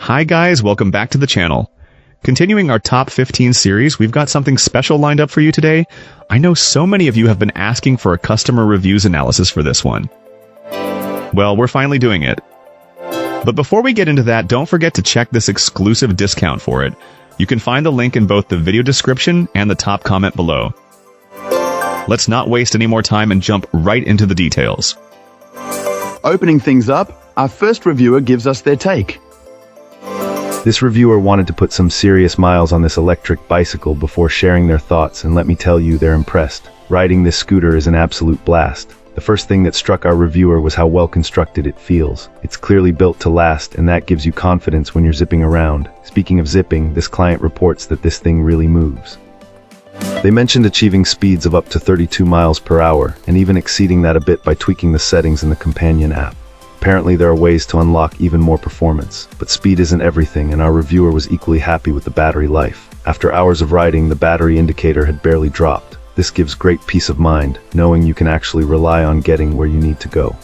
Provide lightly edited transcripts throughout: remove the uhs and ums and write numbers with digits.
Hi guys, welcome back to the channel. Continuing our top 15 series, we've got something special lined up for you today. I know so many of you have been asking for a customer reviews analysis for this one. Well, we're finally doing it. But before we get into that, don't forget to check this exclusive discount for it. You can find the link in both the video description and the top comment below. Let's not waste any more time and jump right into the details. Opening things up, our first reviewer gives us their take. This reviewer wanted to put some serious miles on this electric bicycle before sharing their thoughts, and let me tell you, they're impressed. Riding this scooter is an absolute blast. The first thing that struck our reviewer was how well constructed it feels. It's clearly built to last, and that gives you confidence when you're zipping around. Speaking of zipping, this client reports that this thing really moves. They mentioned achieving speeds of up to 32 miles per hour, and even exceeding that a bit by tweaking the settings in the companion app. Apparently there are ways to unlock even more performance, but speed isn't everything, and our reviewer was equally happy with the battery life. After hours of riding, the battery indicator had barely dropped. This gives great peace of mind, knowing you can actually rely on getting where you need to go.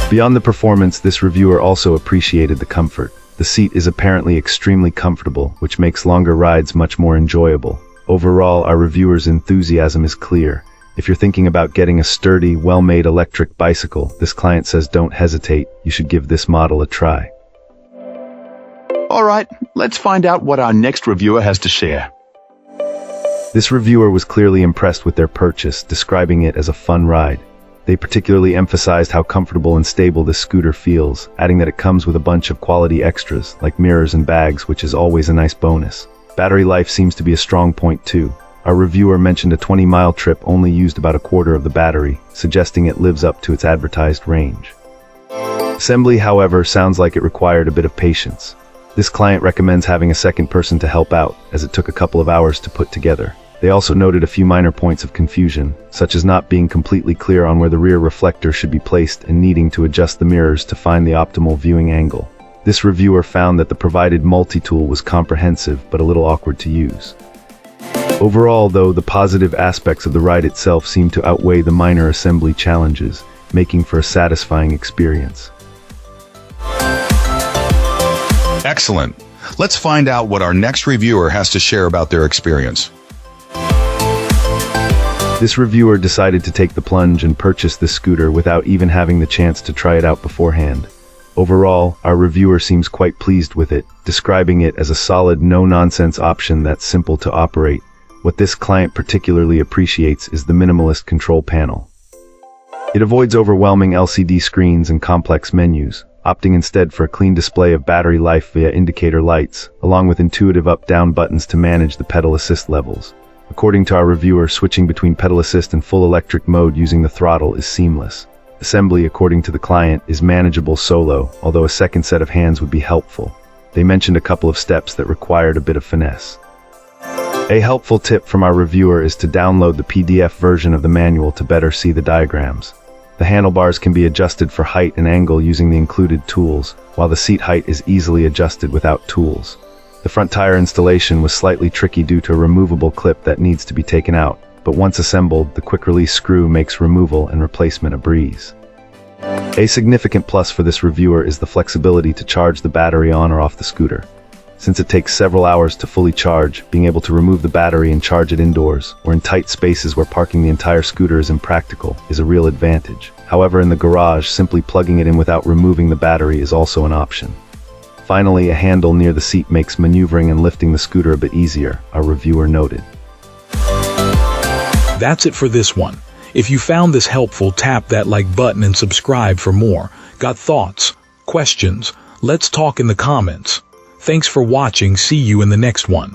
Beyond the performance, this reviewer also appreciated the comfort. The seat is apparently extremely comfortable, which makes longer rides much more enjoyable. Overall, our reviewer's enthusiasm is clear. If you're thinking about getting a sturdy, well-made electric bicycle, this client says don't hesitate, you should give this model a try. Alright, let's find out what our next reviewer has to share. This reviewer was clearly impressed with their purchase, describing it as a fun ride. They particularly emphasized how comfortable and stable this scooter feels, adding that it comes with a bunch of quality extras, like mirrors and bags, which is always a nice bonus. Battery life seems to be a strong point too. Our reviewer mentioned a 20-mile trip only used about a quarter of the battery, suggesting it lives up to its advertised range. Assembly, however, sounds like it required a bit of patience. This client recommends having a second person to help out, as it took a couple of hours to put together. They also noted a few minor points of confusion, such as not being completely clear on where the rear reflector should be placed and needing to adjust the mirrors to find the optimal viewing angle. This reviewer found that the provided multi-tool was comprehensive but a little awkward to use. Overall, though, the positive aspects of the ride itself seem to outweigh the minor assembly challenges, making for a satisfying experience. Excellent. Let's find out what our next reviewer has to share about their experience. This reviewer decided to take the plunge and purchase this scooter without even having the chance to try it out beforehand. Overall, our reviewer seems quite pleased with it, describing it as a solid, no-nonsense option that's simple to operate. What this client particularly appreciates is the minimalist control panel. It avoids overwhelming LCD screens and complex menus, opting instead for a clean display of battery life via indicator lights, along with intuitive up-down buttons to manage the pedal assist levels. According to our reviewer, switching between pedal assist and full electric mode using the throttle is seamless. Assembly, according to the client, is manageable solo, although a second set of hands would be helpful. They mentioned a couple of steps that required a bit of finesse. A helpful tip from our reviewer is to download the PDF version of the manual to better see the diagrams. The handlebars can be adjusted for height and angle using the included tools, while the seat height is easily adjusted without tools. The front tire installation was slightly tricky due to a removable clip that needs to be taken out, but once assembled, the quick-release screw makes removal and replacement a breeze. A significant plus for this reviewer is the flexibility to charge the battery on or off the scooter. Since it takes several hours to fully charge, being able to remove the battery and charge it indoors, or in tight spaces where parking the entire scooter is impractical, is a real advantage. However, in the garage, simply plugging it in without removing the battery is also an option. Finally, a handle near the seat makes maneuvering and lifting the scooter a bit easier, our reviewer noted. That's it for this one. If you found this helpful, tap that like button and subscribe for more. Got thoughts? Questions? Let's talk in the comments. Thanks for watching. See you in the next one.